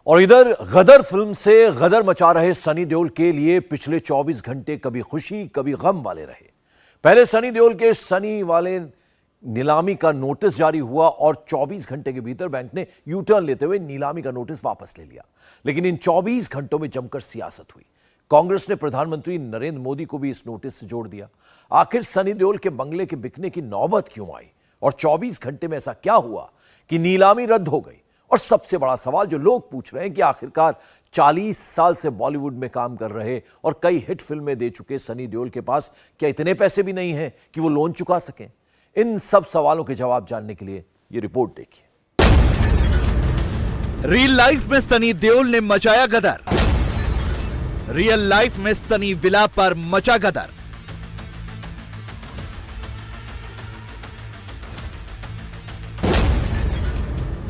और इधर गदर फिल्म से गदर मचा रहे सनी देओल के लिए पिछले 24 घंटे कभी खुशी कभी गम वाले रहे। पहले सनी देओल के सनी वाले नीलामी का नोटिस जारी हुआ और 24 घंटे के भीतर बैंक ने यू टर्न लेते हुए नीलामी का नोटिस वापस ले लिया। लेकिन इन 24 घंटों में जमकर सियासत हुई। कांग्रेस ने प्रधानमंत्री नरेंद्र मोदी को भी इस नोटिस से जोड़ दिया। आखिर सनी देओल के बंगले के बिकने की नौबत क्यों आई और 24 घंटे में ऐसा क्या हुआ कि नीलामी रद्द हो गई? और सबसे बड़ा सवाल जो लोग पूछ रहे हैं कि आखिरकार 40 साल से बॉलीवुड में काम कर रहे और कई हिट फिल्में दे चुके सनी देओल के पास क्या इतने पैसे भी नहीं हैं कि वो लोन चुका सकें? इन सब सवालों के जवाब जानने के लिए ये रिपोर्ट देखिए। रियल लाइफ में सनी देओल ने मचाया गदर, रियल लाइफ में सनी विला पर मचा गदर।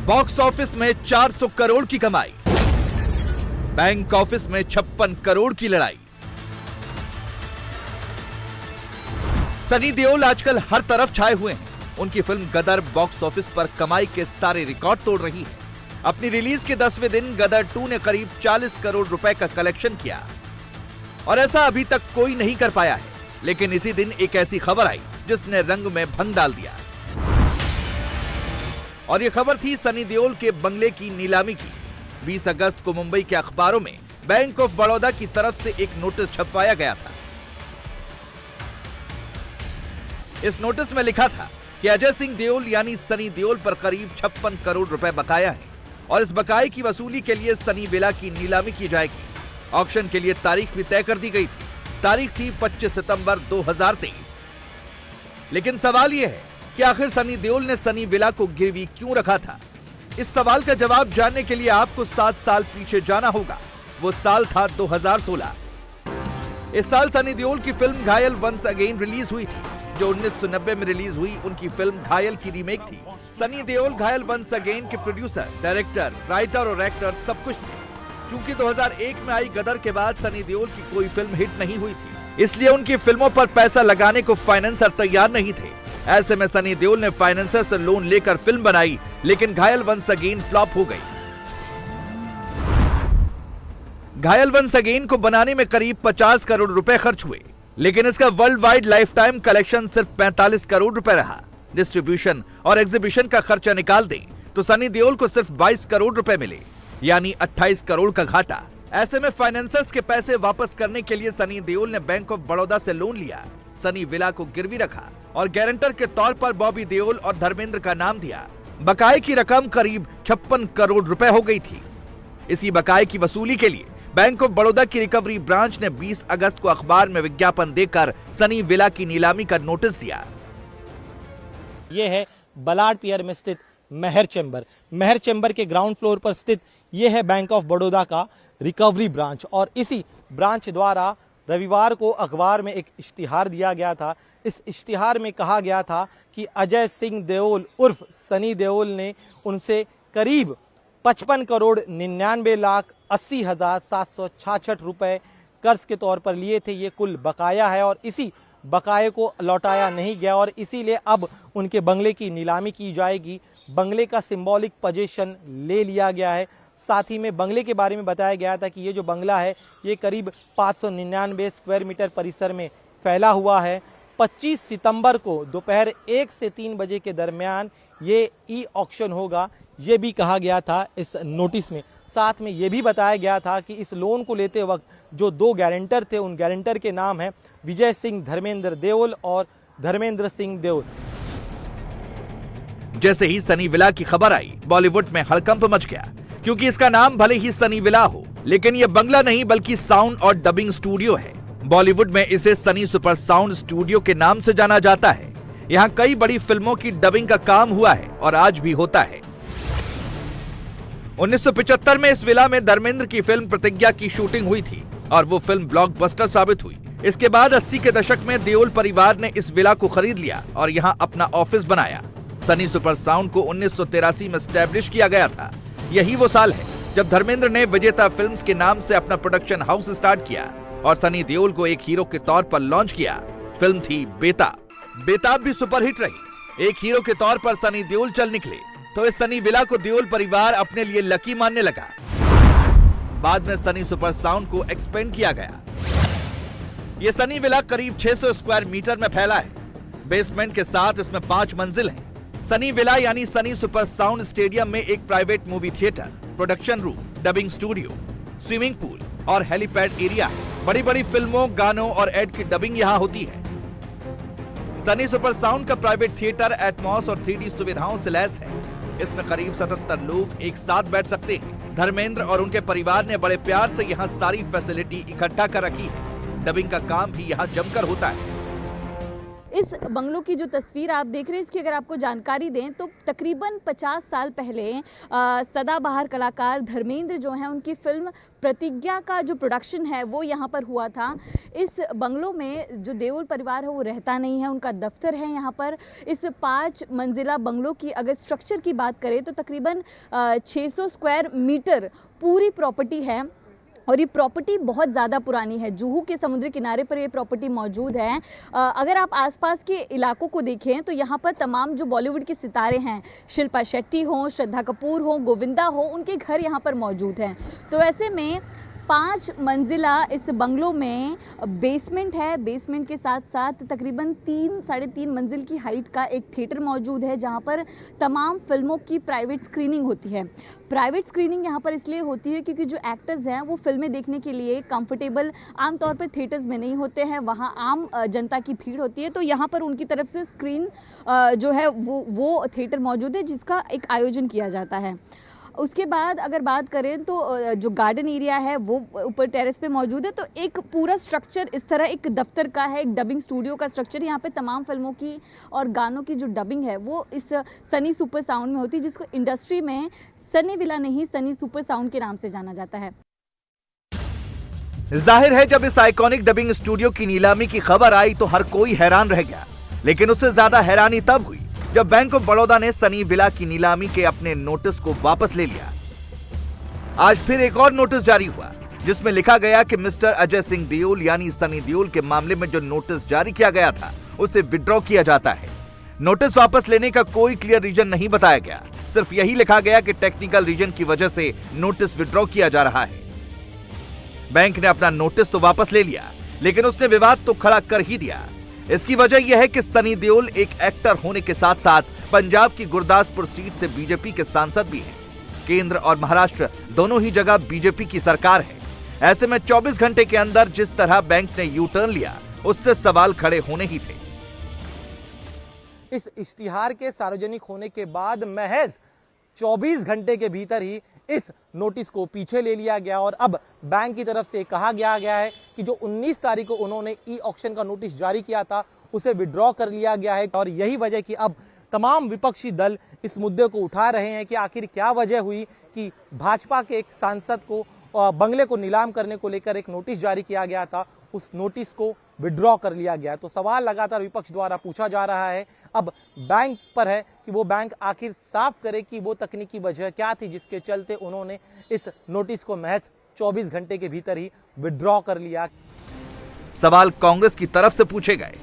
बॉक्स ऑफिस में 400 करोड़ की कमाई, बैंक ऑफिस में 56 करोड़ की लड़ाई। सनी देओल आजकल हर तरफ छाए हुए हैं। उनकी फिल्म गदर बॉक्स ऑफिस पर कमाई के सारे रिकॉर्ड तोड़ रही है। अपनी रिलीज के 10वें दिन गदर 2 ने करीब 40 करोड़ रुपए का कलेक्शन किया और ऐसा अभी तक कोई नहीं कर पाया है। लेकिन इसी दिन एक ऐसी खबर आई जिसने रंग में भंग डाल दिया और यह खबर थी सनी देओल के बंगले की नीलामी की। 20 अगस्त को मुंबई के अखबारों में बैंक ऑफ बड़ौदा की तरफ से एक नोटिस छपवाया गया था। इस नोटिस में लिखा था कि अजय सिंह देओल यानी सनी देओल पर करीब 56 करोड़ रुपए बकाया है और इस बकाये की वसूली के लिए सनी विला की नीलामी की जाएगी। ऑक्शन के लिए तारीख भी तय कर दी गई थी। तारीख थी 25 सितंबर 2023। लेकिन सवाल यह है कि आखिर सनी देओल ने सनी विला को गिरवी क्यों रखा था? इस सवाल का जवाब जानने के लिए आपको 7 साल पीछे जाना होगा। वो साल था 2016। इस साल सनी देओल की फिल्म घायल वंस अगेन रिलीज हुई थी, जो 1990 में रिलीज हुई उनकी फिल्म घायल की रीमेक थी। सनी देओल घायल वंस अगेन के प्रोड्यूसर, डायरेक्टर, राइटर और एक्टर सब कुछ थे। क्योंकि 2001 में आई गदर के बाद सनी देओल की कोई फिल्म हिट नहीं हुई थी, इसलिए उनकी फिल्मों पर पैसा लगाने को फाइनेंसर तैयार नहीं थे। ऐसे में सनी देओल ने फाइनेंसर से लोन लेकर फिल्म बनाई, लेकिन घायल वंस अगेन फ्लॉप हो गई। घायल वंस अगेन को बनाने में करीब 50 करोड़ रुपए खर्च हुए, लेकिन इसका world wide life time collection सिर्फ 45 करोड़ रुपए रहा। डिस्ट्रीब्यूशन और एग्जीबिशन का खर्चा निकाल दें तो सनी देओल को सिर्फ 22 करोड़ रुपए मिले, यानी 28 करोड़ का घाटा। ऐसे में फाइनेंसर्स के पैसे वापस करने के लिए सनी देओल ने बैंक ऑफ बड़ौदा से लोन लिया, सनी विला को गिरवी रखा और गारंटर के तौर पर बॉबी देओल और धर्मेंद्र का नाम दिया। बकाये की रकम करीब 56 करोड़ रुपए हो गई थी। इसी बकाये की वसूली के लिए बैंक ऑफ बड़ौदा की रिकवरी ब्रांच ने 20 अगस्त को अखबार में विज्ञापन देकर सनी विला की नीलामी का नोटिस दिया। यह है बलाड पियर में स्थित मेहर चैम्बर। मेहर चैम्बर के ग्राउंड फ्लोर पर स्थित यह है बैंक ऑफ बड़ौदा का रिकवरी ब्रांच और इसी ब्रांच द्वारा रविवार को अखबार में एक इश्तिहार दिया गया था। इस इश्तिहार में कहा गया था कि अजय सिंह देओल उर्फ सनी देओल ने उनसे करीब 55 करोड़ 99 लाख 80,766 रुपए कर्ज के तौर पर लिए थे। ये कुल बकाया है और इसी बकाये को लौटाया नहीं गया और इसीलिए अब उनके बंगले की नीलामी की जाएगी। बंगले का सिंबॉलिक पोजीशन ले लिया गया है। साथ ही में बंगले के बारे में बताया गया था कि ये जो बंगला है ये करीब 599 स्क्वायर मीटर परिसर में फैला हुआ है। 25 सितंबर को दोपहर 1 से 3 बजे के दरमियान ये ई ऑक्शन होगा, ये भी कहा गया था इस नोटिस में। साथ में ये भी बताया गया था कि इस लोन को लेते वक्त जो 2 गारंटर थे, उन गारंटर के नाम है विजय सिंह धर्मेंद्र देओल और धर्मेंद्र सिंह देओल। जैसे ही सनी विला की खबर आई, बॉलीवुड में हड़कंप मच गया, क्योंकि इसका नाम भले ही सनी विला हो, लेकिन यह बंगला नहीं बल्कि साउंड और डबिंग स्टूडियो है। बॉलीवुड में इसे सनी सुपर साउंड स्टूडियो के नाम से जाना जाता है। यहाँ कई बड़ी फिल्मों की डबिंग का काम हुआ है और आज भी होता है। 1975 में इस विला में धर्मेंद्र की फिल्म प्रतिज्ञा की शूटिंग हुई थी और वो फिल्म ब्लॉकबस्टर साबित हुई। इसके बाद 80 के दशक में देओल परिवार ने इस विला को खरीद लिया और यहाँ अपना ऑफिस बनाया। सनी सुपर साउंड को 1983 में स्टैब्लिश किया गया था। यही वो साल है जब धर्मेंद्र ने विजेता फिल्म्स के नाम से अपना प्रोडक्शन हाउस स्टार्ट किया और सनी देओल को एक हीरो के तौर पर लॉन्च किया। फिल्म थी बेताब। बेताब भी सुपरहिट रही। एक हीरो के तौर पर सनी देओल चल निकले तो इस सनी विला को देओल परिवार अपने लिए लकी मानने लगा। बाद में सनी सुपर साउंड को एक्सपेंड किया गया। ये सनी विला करीब 600 स्क्वायर मीटर में फैला है। बेसमेंट के साथ इसमें 5 मंजिल हैं। सनी विला यानी सनी सुपर साउंड स्टेडियम में एक private movie theatre, production room, dubbing studio, swimming pool और हेलीपैड एरिया है। बड़ी बड़ी फिल्मों, गानों और एड की डबिंग यहाँ होती है। सनी सुपर साउंड का प्राइवेट थिएटर एटमॉस और 3D सुविधाओं से लैस है। इसमें करीब 77 लोग एक साथ बैठ सकते हैं। धर्मेंद्र और उनके परिवार ने बड़े प्यार से यहाँ सारी फैसिलिटी इकट्ठा कर रखी है। डबिंग का काम भी यहाँ जमकर होता है। इस बंगलों की जो तस्वीर आप देख रहे हैं, इसकी अगर आपको जानकारी दें तो तकरीबन 50 साल पहले सदाबहार कलाकार धर्मेंद्र जो हैं, उनकी फिल्म प्रतिज्ञा का जो प्रोडक्शन है वो यहाँ पर हुआ था। इस बंगलों में जो देओल परिवार है वो रहता नहीं है, उनका दफ्तर है यहाँ पर। इस 5 मंजिला बंगलों की अगर स्ट्रक्चर की बात करें तो तकरीबन 600 स्क्वायर मीटर पूरी प्रॉपर्टी है और ये प्रॉपर्टी बहुत ज़्यादा पुरानी है। जुहू के समुद्री किनारे पर ये प्रॉपर्टी मौजूद है। अगर आप आसपास के इलाकों को देखें तो यहाँ पर तमाम जो बॉलीवुड के सितारे हैं, शिल्पा शेट्टी हों, श्रद्धा कपूर हों, गोविंदा हो, उनके घर यहाँ पर मौजूद हैं। तो ऐसे में 5 मंजिला इस बंगलों में बेसमेंट है। बेसमेंट के साथ साथ तकरीबन 3-3.5 मंजिल की हाइट का एक थिएटर मौजूद है जहां पर तमाम फिल्मों की प्राइवेट स्क्रीनिंग होती है। प्राइवेट स्क्रीनिंग यहां पर इसलिए होती है क्योंकि जो एक्टर्स हैं वो फिल्में देखने के लिए कंफर्टेबल आमतौर पर थिएटर्स में नहीं होते हैं, वहां आम जनता की भीड़ होती है। तो यहाँ पर उनकी तरफ से स्क्रीन जो है वो थिएटर मौजूद है जिसका एक आयोजन किया जाता है। उसके बाद अगर बात करें तो जो गार्डन एरिया है वो ऊपर टेरेस पे मौजूद है। तो एक पूरा स्ट्रक्चर इस तरह एक दफ्तर का है, एक डबिंग स्टूडियो का स्ट्रक्चर। यहाँ पे तमाम फिल्मों की और गानों की जो डबिंग है वो इस सनी सुपर साउंड में होती है, जिसको इंडस्ट्री में सनी विला नहीं सनी सुपर साउंड के नाम से जाना जाता है। जाहिर है जब इस आइकॉनिक डबिंग स्टूडियो की नीलामी की खबर आई तो हर कोई हैरान रह गया, लेकिन उससे ज्यादा हैरानी तब हुई जब बैंक ऑफ बड़ौदा ने सनी विला की नीलामी के अपने नोटिस को वापस ले लिया। आज फिर एक और नोटिस जारी हुआ जिसमें लिखा गया कि मिस्टर अजय सिंह देओल यानी सनी देओल के मामले में जो नोटिस जारी किया गया था उसे विड्रॉ किया जाता है। नोटिस वापस लेने का कोई क्लियर रीजन नहीं बताया गया, सिर्फ यही लिखा गया कि टेक्निकल रीजन की वजह से नोटिस विड्रॉ किया जा रहा है। बैंक ने अपना नोटिस तो वापस ले लिया, लेकिन उसने विवाद तो खड़ा कर ही दिया। इसकी वजह यह है कि सनी देओल एक एक्टर होने के साथ साथ पंजाब की गुरदासपुर सीट से बीजेपी के सांसद भी हैं। केंद्र और महाराष्ट्र दोनों ही जगह बीजेपी की सरकार है। ऐसे में 24 घंटे के अंदर जिस तरह बैंक ने यू टर्न लिया उससे सवाल खड़े होने ही थे। इस इश्तिहार के सार्वजनिक होने के बाद महज 24 घंटे के भीतर ही इस नोटिस को पीछे ले लिया गया और अब बैंक की तरफ से कहा गया है कि जो 19 तारीख को उन्होंने ई ऑक्शन का नोटिस जारी किया था उसे विड्रॉ कर लिया गया है। और यही वजह कि अब तमाम विपक्षी दल इस मुद्दे को उठा रहे हैं कि आखिर क्या वजह हुई कि भाजपा के एक सांसद को बंगले को नीलाम करने को लेकर एक नोटिस जारी किया गया था, उस नोटिस को विड्रॉ कर लिया गया। तो सवाल लगातार विपक्ष द्वारा पूछा जा रहा है, अब बैंक पर है कि वो बैंक आखिर साफ करे कि वो तकनीकी वजह क्या थी जिसके चलते उन्होंने इस नोटिस को महज 24 घंटे के भीतर ही विड्रॉ कर लिया। सवाल कांग्रेस की तरफ से पूछे गए।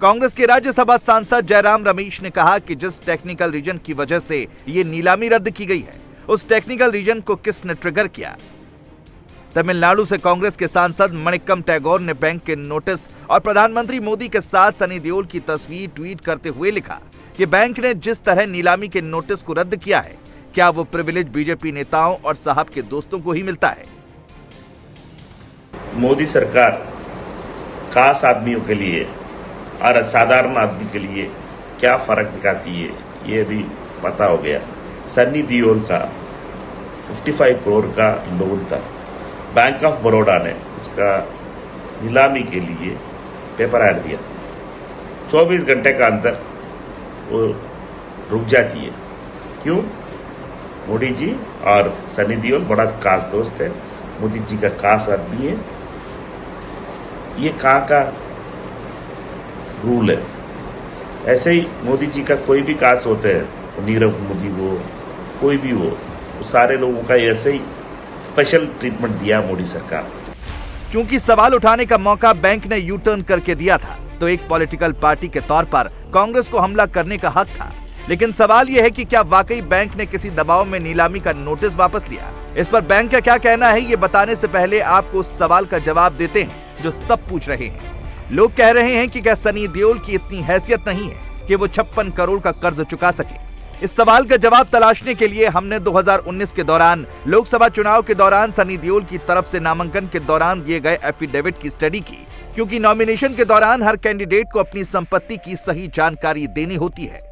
कांग्रेस के राज्यसभा सांसद जयराम रमेश ने कहा कि जिस टेक्निकल रीजन की वजह से ये नीलामी रद्द की गई है उस टेक्निकल रीजन को किसने ट्रिगर किया। तमिलनाडु से कांग्रेस के सांसद मणिक्कम टैगोर ने बैंक के नोटिस और प्रधानमंत्री मोदी के साथ सनी देओल की तस्वीर ट्वीट करते हुए लिखा कि बैंक ने जिस तरह नीलामी के नोटिस को रद्द किया है, क्या वो प्रिविलेज बीजेपी नेताओं और साहब के दोस्तों को ही मिलता है। मोदी सरकार खास आदमियों के लिए और साधारण आदमी के लिए क्या फर्क दिखाती है ये भी पता हो गया। सनी देओल का 55 करोड़ का लोन था, बैंक ऑफ बड़ौदा ने उसका नीलामी के लिए पेपर ऐड दिया, 24 घंटे का अंदर वो रुक जाती है। क्यों? मोदी जी और सनी देओल बड़ा खास दोस्त है, मोदी जी का खास आदमी है। ये कहाँ का रूल है? ऐसे ही मोदी जी का कोई भी खास होता है, नीरव मोदी वो कोई भी हो, सारे लोगों का ऐसे ही स्पेशल ट्रीटमेंट दिया मोदी सरकार। चूंकि सवाल उठाने का मौका बैंक ने यू टर्न करके दिया था तो एक पॉलिटिकल पार्टी के तौर पर कांग्रेस को हमला करने का हक था, लेकिन सवाल यह है कि क्या वाकई बैंक ने किसी दबाव में नीलामी का नोटिस वापस लिया इस पर बैंक का क्या कहना है, ये बताने से पहले आपको उस सवाल का जवाब देते हैं जो सब पूछ रहे हैं। लोग कह रहे हैं कि क्या सनी देओल की इतनी हैसियत नहीं है कि वो 56 करोड़ का कर्ज चुका सके। इस सवाल का जवाब तलाशने के लिए हमने 2019 के दौरान लोकसभा चुनाव के दौरान सनी देओल की तरफ से नामांकन के दौरान दिए गए एफिडेविट की स्टडी की, क्योंकि नॉमिनेशन के दौरान हर कैंडिडेट को अपनी संपत्ति की सही जानकारी देनी होती है।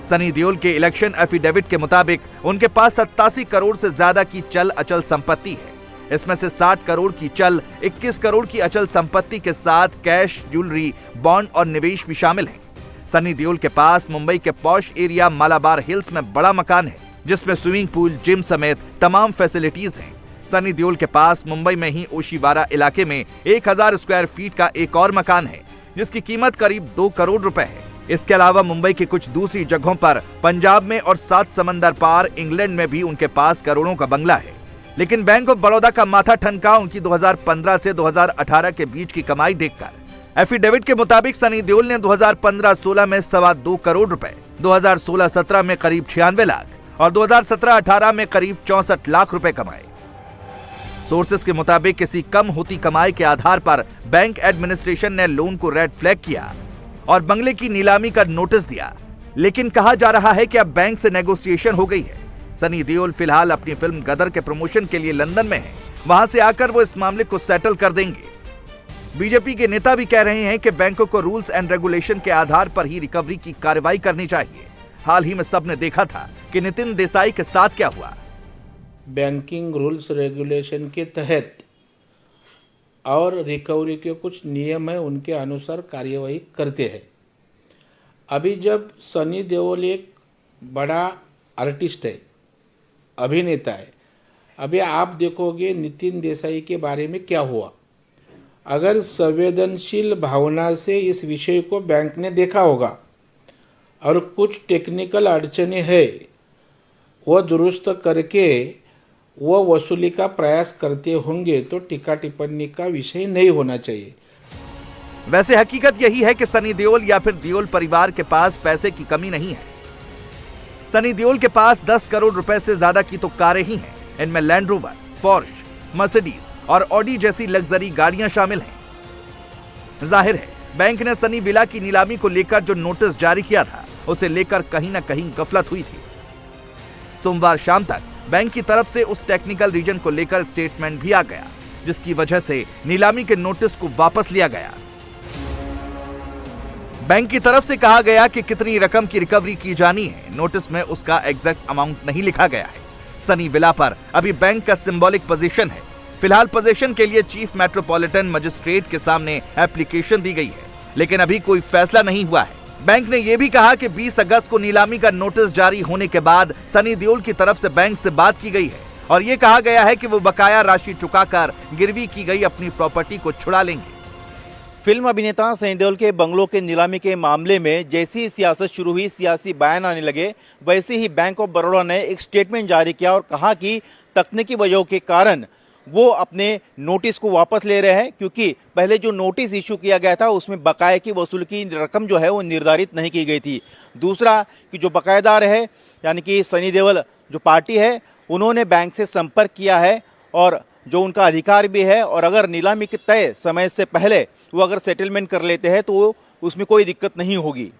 सनी देओल के इलेक्शन एफिडेविट के मुताबिक उनके पास 87 करोड़ से ज्यादा की चल अचल संपत्ति है। इसमें से 60 करोड़ की चल, 21 करोड़ की अचल संपत्ति के साथ कैश, ज्वेलरी, बॉन्ड और निवेश भी शामिल है। सनी देओल के पास मुंबई के पॉश एरिया मालाबार हिल्स में बड़ा मकान है, जिसमें स्विमिंग पूल, जिम समेत तमाम फैसिलिटीज हैं। सनी देओल के पास मुंबई में ही ओशिवारा इलाके में 1000 स्क्वायर फीट का एक और मकान है, जिसकी कीमत करीब 2 करोड़ रुपए है। इसके अलावा मुंबई की कुछ दूसरी जगहों पर, पंजाब में और 7 समंदर पार इंग्लैंड में भी उनके पास करोड़ों का बंगला है। लेकिन बैंक ऑफ बड़ौदा का माथा ठनका उनकी 2015 से 2018 के बीच की कमाई देखकर। एफिडेविट के मुताबिक सनी देओल ने 2015-16 में 2.25 करोड़ रुपए, 2016-17 में करीब 96 लाख और 2017-18 में करीब 64 लाख रुपए कमाए। सोर्सेस के मुताबिक किसी कम होती कमाई के आधार पर बैंक एडमिनिस्ट्रेशन ने लोन को रेड फ्लैग किया और बंगले की नीलामी का नोटिस दिया। लेकिन कहा जा रहा है कि अब बैंक से नेगोशिएशन हो गई है। सनी देओल फिलहाल अपनी फिल्म गदर के प्रमोशन के लिए लंदन में है। वहां से आकर वो इस मामले को सेटल कर देंगे। बीजेपी के नेता भी कह रहे हैं कि बैंकों को रूल्स एंड रेगुलेशन के आधार पर ही रिकवरी की कार्रवाई करनी चाहिए। हाल ही में सबने देखा था कि नितिन देसाई के साथ क्या हुआ। बैंकिंग रूल्स रेगुलेशन के तहत और रिकवरी के कुछ नियम है, उनके अनुसार कार्यवाही करते हैं। अभी जब सनी देओल एक बड़ा आर्टिस्ट है, अभिनेता है, अभी आप देखोगे नितिन देसाई के बारे में क्या हुआ। अगर संवेदनशील भावना से इस विषय को बैंक ने देखा होगा और कुछ टेक्निकल अड़चने हैं, वो दुरुस्त करके वो वसूली का प्रयास करते होंगे तो टीका टिप्पणी का विषय नहीं होना चाहिए। वैसे हकीकत यही है कि सनी देओल या फिर देओल परिवार के पास पैसे की कमी नहीं है। सनी देओल के पास 10 करोड़ रुपए से ज्यादा की तो कारें ही हैं। इनमें लैंड रोवर, पोर्श, मर्सिडीज और ऑडी जैसी लग्जरी गाड़ियां शामिल हैं। जाहिर है बैंक ने सनी विला की नीलामी को लेकर जो नोटिस जारी किया था, उसे लेकर कहीं न कहीं गफलत हुई थी। सोमवार शाम तक बैंक की तरफ से उस टेक्निकल रीजन को लेकर स्टेटमेंट भी आ गया, जिसकी वजह से नीलामी के नोटिस को वापस लिया गया। बैंक की तरफ से कहा गया कि कितनी रकम की रिकवरी की जानी है, नोटिस में उसका एग्जैक्ट अमाउंट नहीं लिखा गया है। सनी विला पर अभी बैंक का सिंबॉलिक पोजीशन है। फिलहाल पोजीशन के लिए चीफ मेट्रोपॉलिटन मजिस्ट्रेट के सामने एप्लीकेशन दी गई है, लेकिन अभी कोई फैसला नहीं हुआ है। बैंक ने यह भी कहा कि 20 अगस्त को नीलामी का नोटिस जारी होने के बाद सनी देओल की तरफ से बैंक से बात की गई है और यह कहा गया है कि वो बकाया राशि चुकाकर गिरवी की गई अपनी प्रॉपर्टी को छुड़ा लेंगे। फिल्म अभिनेता सनी देओल के बंगलों के नीलामी के मामले में जैसी ही सियासत शुरू हुई, सियासी बयान आने लगे, वैसे ही बैंक ऑफ बड़ौदा ने एक स्टेटमेंट जारी किया और कहा कि तकनीकी वजहों के कारण वो अपने नोटिस को वापस ले रहे हैं, क्योंकि पहले जो नोटिस इशू किया गया था उसमें बकाये की वसूल की रकम जो है वो निर्धारित नहीं की गई थी। दूसरा कि जो बकायेदार है यानी कि सनी देओल जो पार्टी है, उन्होंने बैंक से संपर्क किया है और जो उनका अधिकार भी है, और अगर नीलामी के तय समय से पहले वो अगर सेटलमेंट कर लेते हैं तो उसमें कोई दिक्कत नहीं होगी।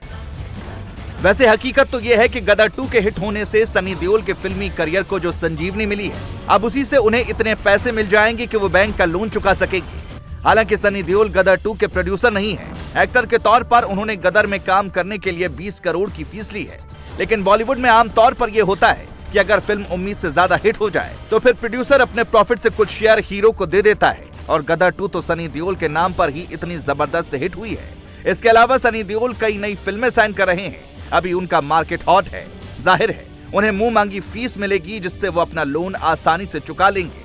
वैसे हकीकत तो यह है कि गदर 2 के हिट होने से सनी देओल के फिल्मी करियर को जो संजीवनी मिली है, अब उसी से उन्हें इतने पैसे मिल जाएंगे कि वो बैंक का लोन चुका सकेगी। हालांकि सनी देओल गदर 2 के प्रोड्यूसर नहीं है। एक्टर के तौर पर उन्होंने गदर में काम करने के लिए 20 करोड़ की फीस ली है। लेकिन बॉलीवुड में आमतौर पर यह होता है कि अगर फिल्म उम्मीद से ज्यादा हिट हो जाए तो फिर प्रोड्यूसर अपने प्रॉफिट से कुछ शेयर हीरो को दे देता है, और गदर 2 तो सनी देओल के नाम पर ही इतनी जबरदस्त हिट हुई है। इसके अलावा सनी देओल कई नई फिल्में साइन कर रहे हैं। अभी उनका मार्केट हॉट है। जाहिर है उन्हें मुंह मांगी फीस मिलेगी, जिससे वो अपना लोन आसानी से चुका लेंगे।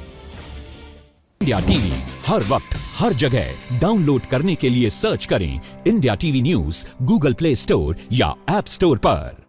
इंडिया टीवी हर वक्त हर जगह डाउनलोड करने के लिए सर्च करें India TV news Google play store या ऐप स्टोर पर।